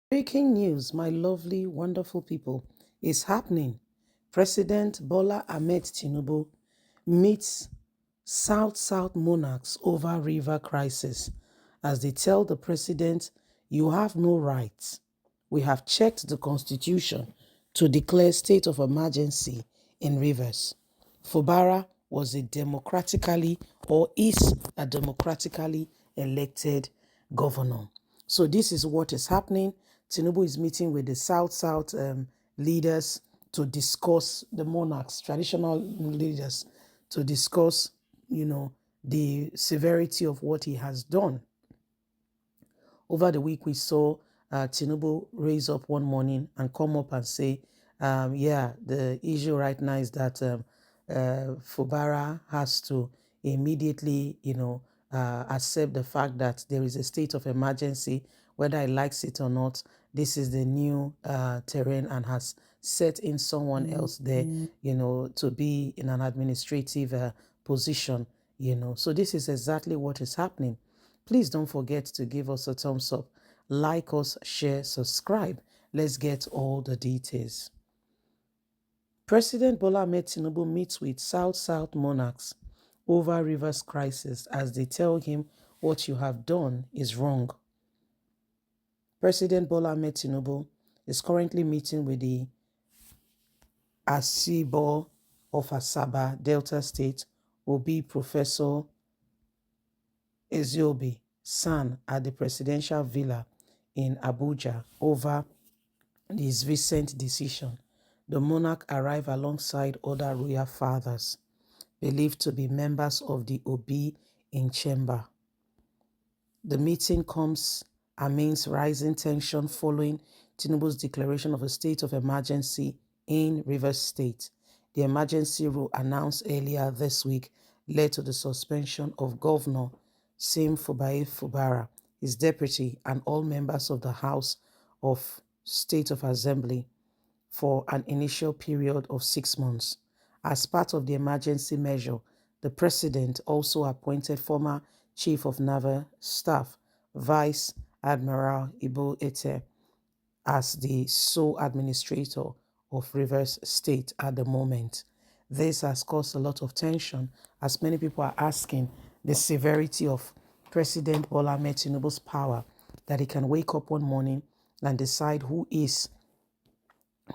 Breaking news, my lovely, wonderful people, is happening. President Bola Ahmed Tinubu meets South monarchs over river crisis as they tell the president, you have no rights. We have checked the constitution to declare state of emergency in rivers. Fubara was a democratically or is a democratically elected governor. So this is what is happening. Tinubu is meeting with the South leaders to discuss the monarchs, traditional leaders, to discuss, the severity of what he has done. Over the week, we saw Tinubu raise up one morning and come up and say, yeah, the issue right now is that Fubara has to immediately, accept the fact that there is a state of emergency, whether he likes it or not. This is the new terrain and has set in someone else there, to be in an administrative position, So this is exactly what is happening. Please don't forget to give us a thumbs up, like us, share, subscribe. Let's get all the details. President Bola Ahmed Tinubu meets with South monarchs over rivers crisis as they tell him what you have done is wrong. President Bola Ahmed Tinubu is currently meeting with the Asibo of Asaba, Delta State, Obi Professor Eziobi San at the presidential villa in Abuja over his recent decision. The monarch arrived alongside other royal fathers, believed to be members of the Obi in chamber. The meeting comes amidst rising tension following Tinubu's declaration of a state of emergency in Rivers State. The emergency rule announced earlier this week led to the suspension of Governor Sim Fubara, his deputy, and all members of the House of State of Assembly for an initial period of 6 months. As part of the emergency measure, the president also appointed former Chief of Naval Staff, Vice Admiral Ibu Ete, as the sole administrator of Rivers State at the moment. This has caused a lot of tension as many people are asking the severity of President Bola Ahmed Tinubu's power, that he can wake up one morning and decide who is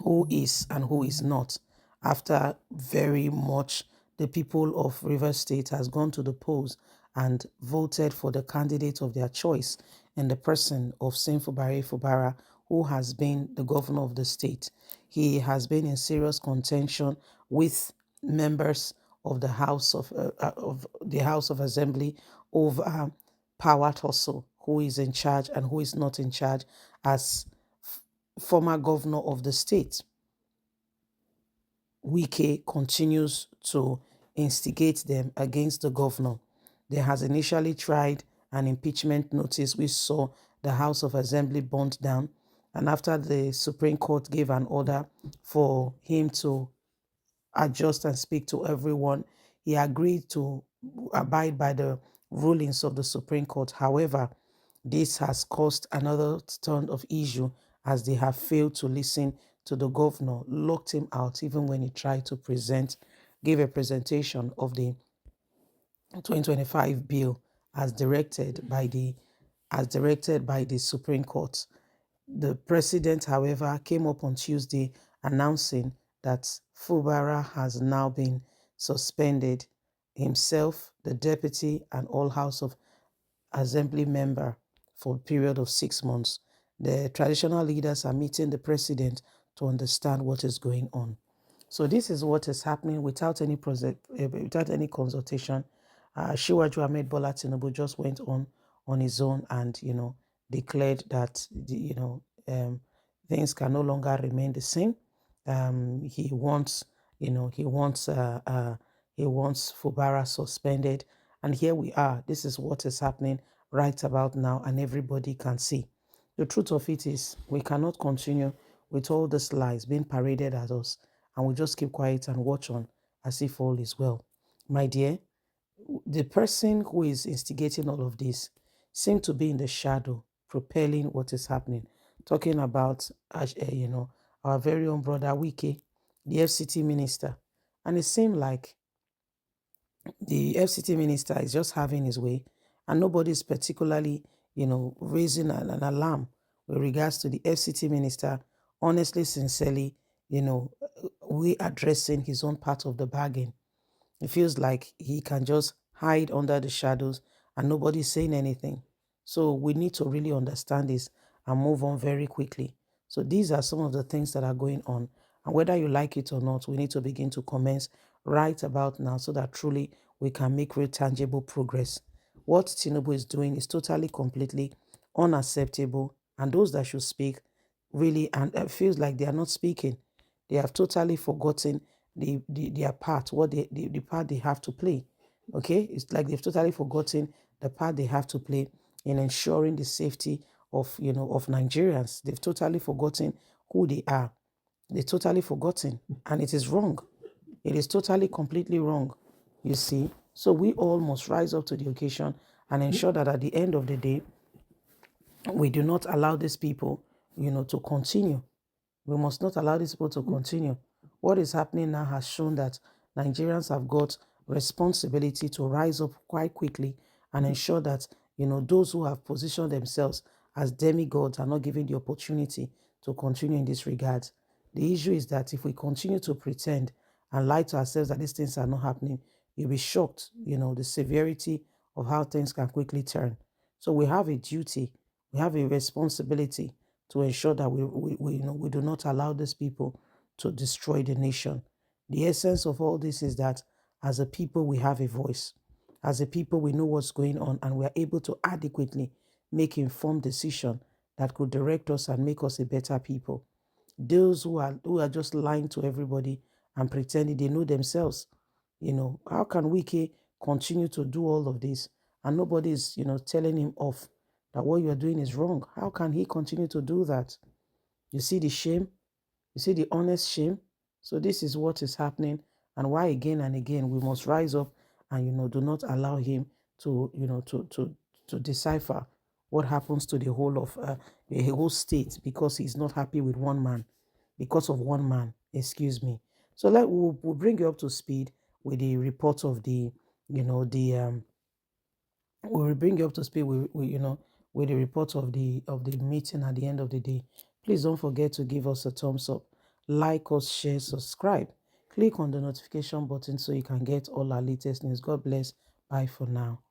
and who is not. After very much the people of Rivers State has gone to the polls and voted for the candidate of their choice in the person of Fubara, who has been the governor of the state. He has been in serious contention with members of the House of Assembly over power tussle, who is in charge and who is not in charge as former governor of the state. Wike continues to instigate them against the governor. They has initially tried an impeachment notice which saw the House of Assembly burnt down, and after the Supreme Court gave an order for him to adjust and speak to everyone, he agreed to abide by the rulings of the Supreme Court. However, this has caused another turn of issue as they have failed to listen to the governor, locked him out even when he tried to give a presentation of the 2025 bill as directed by the Supreme Court. The president, however, came up on Tuesday announcing that Fubara has now been suspended, himself, the deputy, and all House of Assembly member for a period of 6 months. The traditional leaders are meeting the president to understand what is going on. So this is what is happening without any consultation. Shiwaju Ahmed Bola Tinubu just went on his own and declared that things can no longer remain the same. He wants Fubara suspended, and here we are. This is what is happening right about now, and everybody can see. The truth of it is, we cannot continue with all these lies being paraded at us, and we just keep quiet and watch on as if all is well. My dear, the person who is instigating all of this seems to be in the shadow, propelling what is happening. talking about, our very own brother Wike, the FCT minister. And it seemed like the FCT minister is just having his way, and nobody is particularly, raising an alarm with regards to the FCT minister. Honestly, sincerely, we addressing his own part of the bargain. It feels like he can just hide under the shadows and nobody's saying anything. So we need to really understand this and move on very quickly. So these are some of the things that are going on. And whether you like it or not, we need to begin to commence right about now so that truly we can make real tangible progress. What Tinubu is doing is totally, completely unacceptable. And those that should speak really, and it feels like they are not speaking. They have totally forgotten their part, the part they have to play. Okay, it's like they've totally forgotten the part they have to play in ensuring the safety of Nigerians. They've totally forgotten who they are. They've totally forgotten, and it is wrong. It is totally, completely wrong. You see, so we all must rise up to the occasion and ensure that at the end of the day, we do not allow these people, to continue. We must not allow these people to continue. What is happening now has shown that Nigerians have got responsibility to rise up quite quickly and ensure that, those who have positioned themselves as demigods are not given the opportunity to continue in this regard. The issue is that if we continue to pretend and lie to ourselves that these things are not happening, you'll be shocked, the severity of how things can quickly turn. So we have a duty, we have a responsibility to ensure that we do not allow these people to destroy the nation. The essence of all this is that as a people, we have a voice. As a people, we know what's going on and we are able to adequately make informed decision that could direct us and make us a better people. Those who are just lying to everybody and pretending they know themselves, how can Wike continue to do all of this and nobody is, telling him off that what you're doing is wrong? How can he continue to do that? You see the shame? You see the honest shame? So this is what is happening, and why again and again we must rise up and do not allow him to to decipher what happens to the whole state because he's not happy with one man, because of one man. Excuse me. So we'll bring you up to speed with the report of the the we will bring you up to speed with the report of the meeting at the end of the day. Please don't forget to give us a thumbs up, like us, share, subscribe. Click on the notification button so you can get all our latest news. God bless. Bye for now.